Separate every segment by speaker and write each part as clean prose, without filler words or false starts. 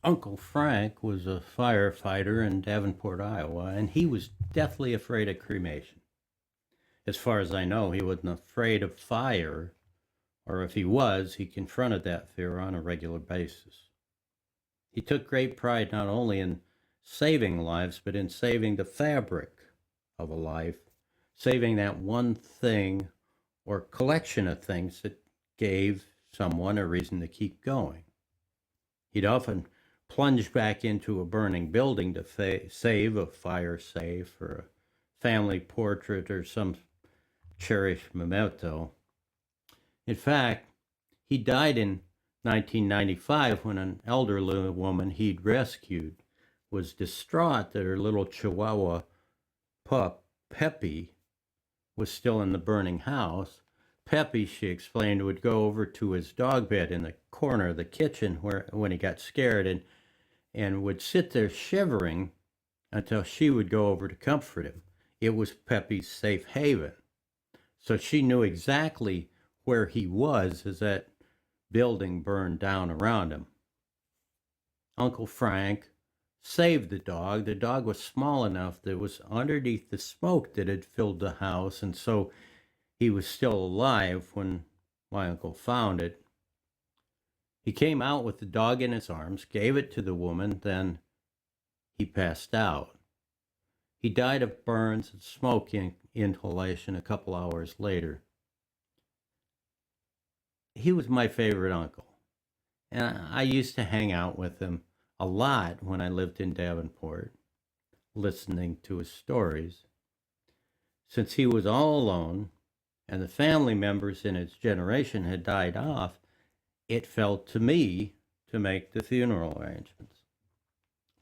Speaker 1: Uncle Frank was a firefighter in Davenport, Iowa, and he was deathly afraid of cremation. As far as I know, he wasn't afraid of fire, or if he was, he confronted that fear on a regular basis. He took great pride not only in saving lives, but in saving the fabric of a life, saving that one thing or collection of things that gave someone a reason to keep going. He'd often plunge back into a burning building to save a fire safe or a family portrait or some cherished memento. In fact, he died in 1995 when an elderly woman he'd rescued was distraught that her little Chihuahua pup, Peppy, was still in the burning house. Peppy, she explained, would go over to his dog bed in the corner of the kitchen when he got scared and would sit there shivering until she would go over to comfort him. It was Peppy's safe haven. So she knew exactly where he was as that building burned down around him. Uncle Frank saved the dog. The dog was small enough that it was underneath the smoke that had filled the house, and so he was still alive when my uncle found it. He came out with the dog in his arms, gave it to the woman, then he passed out. He died of burns and smoke inhalation a couple hours later. He was my favorite uncle, and I used to hang out with him a lot when I lived in Davenport, listening to his stories. Since he was all alone and the family members in his generation had died off, it fell to me to make the funeral arrangements.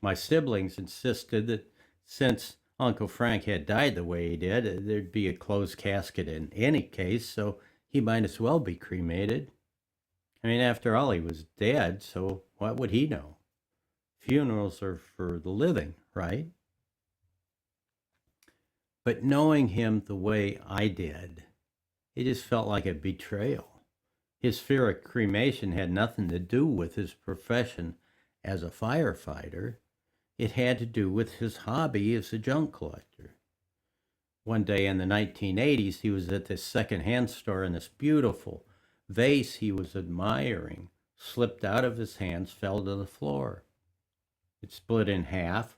Speaker 1: My siblings insisted that since Uncle Frank had died the way he did, there'd be a closed casket in any case, so he might as well be cremated. I mean, after all, he was dead, so what would he know? Funerals are for the living, right? But knowing him the way I did, it just felt like a betrayal. His fear of cremation had nothing to do with his profession as a firefighter. It had to do with his hobby as a junk collector. One day in the 1980s, he was at this secondhand store and this beautiful vase he was admiring slipped out of his hands, fell to the floor. It split in half,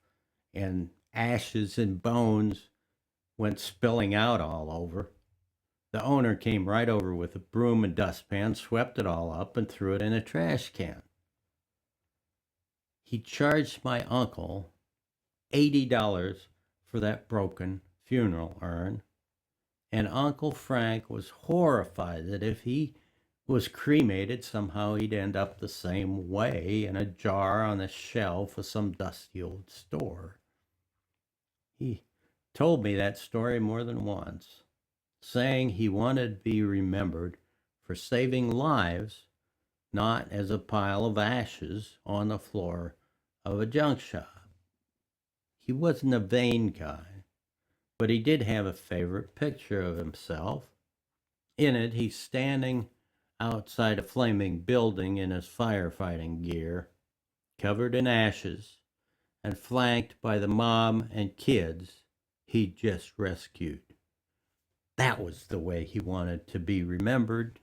Speaker 1: and ashes and bones went spilling out all over. The owner came right over with a broom and dustpan, swept it all up, and threw it in a trash can. He charged my uncle $80 for that broken funeral urn, and Uncle Frank was horrified that if he was cremated, somehow he'd end up the same way in a jar on the shelf of some dusty old store. He told me that story more than once, saying he wanted to be remembered for saving lives, not as a pile of ashes on the floor of a junk shop. He wasn't a vain guy, but he did have a favorite picture of himself. In it, he's standing outside a flaming building in his firefighting gear, covered in ashes, and flanked by the mom and kids he'd just rescued. That was the way he wanted to be remembered.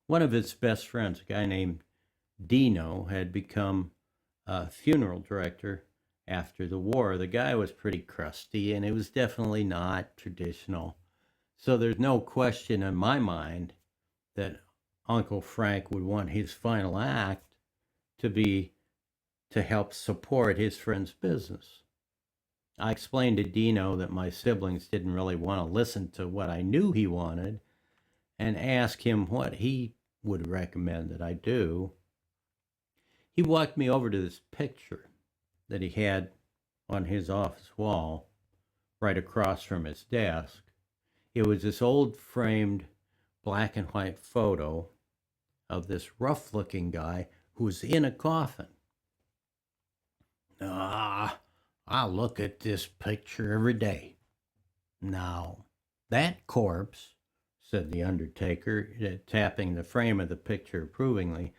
Speaker 1: One of his best friends, a guy named Dino, had become a funeral director after the war. The guy was pretty crusty, and it was definitely not traditional. So there's no question in my mind that Uncle Frank would want his final act to be to help support his friend's business. I explained to Dino that my siblings didn't really want to listen to what I knew he wanted and asked him what he would recommend that I do. He walked me over to this picture that he had on his office wall right across from his desk. It was this old framed black and white photo of this rough looking guy who was in a coffin. Ah, I look at this picture every day. Now, that corpse, said the undertaker, tapping the frame of the picture approvingly,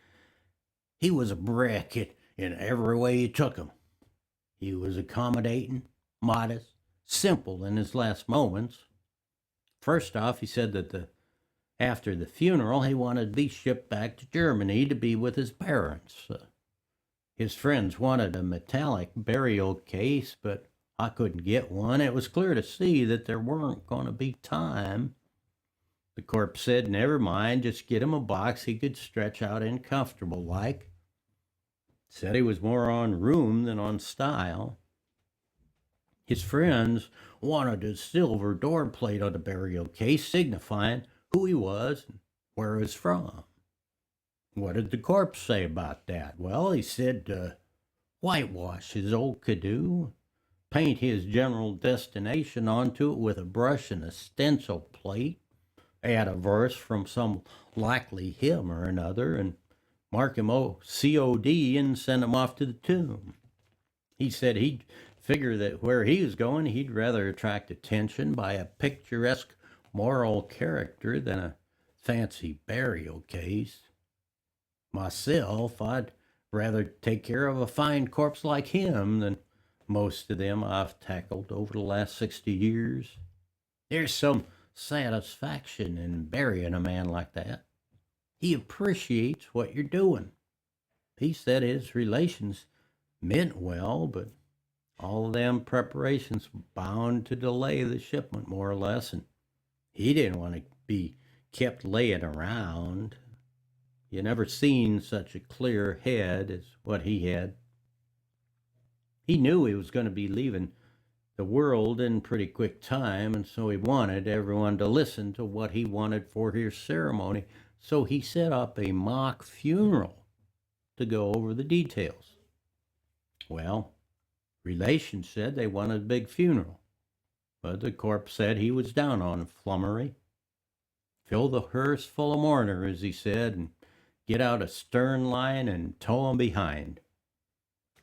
Speaker 1: he was a brick. in every way you took him. He was accommodating, modest, simple in his last moments. First off, he said that after the funeral, he wanted to be shipped back to Germany to be with his parents. His friends wanted a metallic burial case, but I couldn't get one. It was clear to see that there weren't going to be time. The corpse said, never mind, just get him a box he could stretch out in comfortable like. Said he was more on room than on style. His friends wanted a silver door plate on the burial case signifying who he was and where he was from. What did the corpse say about that? Well, he said whitewash his old canoe, paint his general destination onto it with a brush and a stencil plate, add a verse from some likely hymn or another, and mark him COD and send him off to the tomb. He said he'd figure that where he was going, he'd rather attract attention by a picturesque moral character than a fancy burial case. Myself, I'd rather take care of a fine corpse like him than most of them I've tackled over the last 60 years. There's some satisfaction in burying a man like that. He appreciates what you're doing. He said his relations meant well, but all of them preparations bound to delay the shipment more or less, and he didn't want to be kept laying around. You never seen such a clear head as what he had. He knew he was going to be leaving the world in pretty quick time, and so he wanted everyone to listen to what he wanted for his ceremony. So he set up a mock funeral to go over the details. Well, relations said they wanted a big funeral, but the corpse said he was down on flummery. Fill the hearse full of mourners, he said, and get out a stern line and tow 'em behind.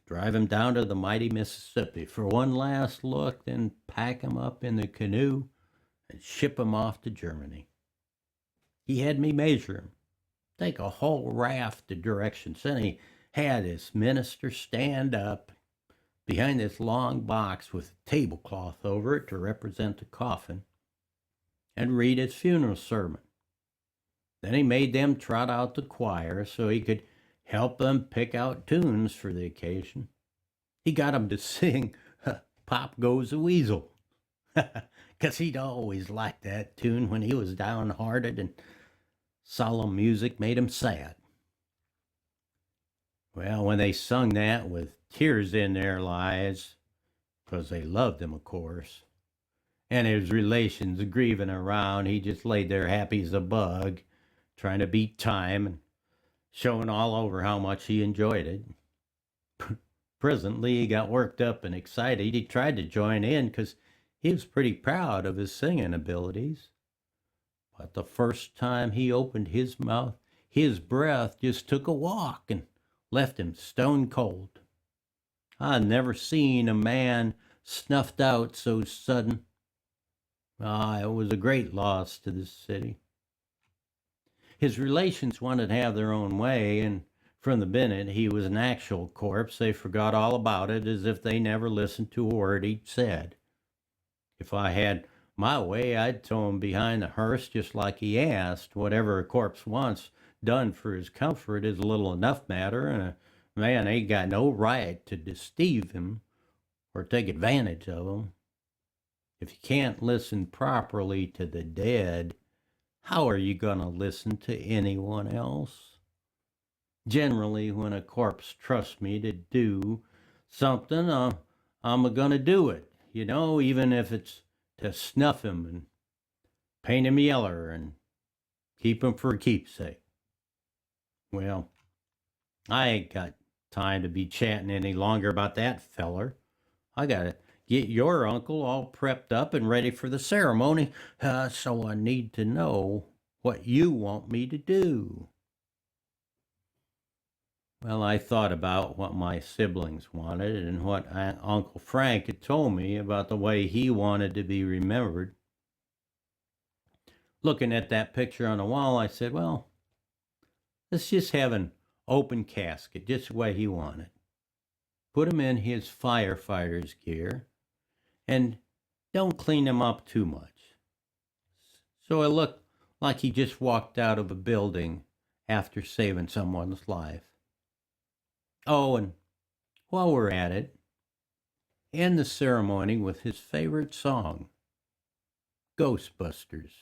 Speaker 1: Drive him down to the mighty Mississippi for one last look, then pack him up in the canoe and ship him off to Germany. He had me measure him, take a whole raft of directions, then he had his minister stand up behind this long box with a tablecloth over it to represent the coffin and read his funeral sermon. Then he made them trot out the choir so he could help them pick out tunes for the occasion. He got them to sing Pop Goes the Weasel, because he'd always liked that tune when he was downhearted and solemn music made him sad. Well, when they sung that with tears in their eyes, because they loved him, of course, and his relations grieving around, he just laid there happy as a bug, trying to beat time and showing all over how much he enjoyed it. Presently, he got worked up and excited. He tried to join in because he was pretty proud of his singing abilities. But the first time he opened his mouth, his breath just took a walk and left him stone cold. I never seen a man snuffed out so sudden. It was a great loss to this city. His relations wanted to have their own way, and from the minute he was an actual corpse, they forgot all about it as if they never listened to a word he'd said. If I had my way, I'd tow him behind the hearse just like he asked. Whatever a corpse wants done for his comfort is a little enough matter, and a man ain't got no right to deceive him or take advantage of him. If you can't listen properly to the dead, how are you going to listen to anyone else? Generally, when a corpse trusts me to do something, I'm going to do it, even if it's to snuff him and paint him yeller and keep him for a keepsake. Well, I ain't got time to be chatting any longer about that feller. I got to get your uncle all prepped up and ready for the ceremony, so I need to know what you want me to do. Well, I thought about what my siblings wanted and what Uncle Frank had told me about the way he wanted to be remembered. Looking at that picture on the wall, I said, well, let's just have an open casket, just the way he wanted. put him in his firefighter's gear, and don't clean him up too much. So it looked like he just walked out of a building after saving someone's life. Oh, and while we're at it, end the ceremony with his favorite song, Ghostbusters.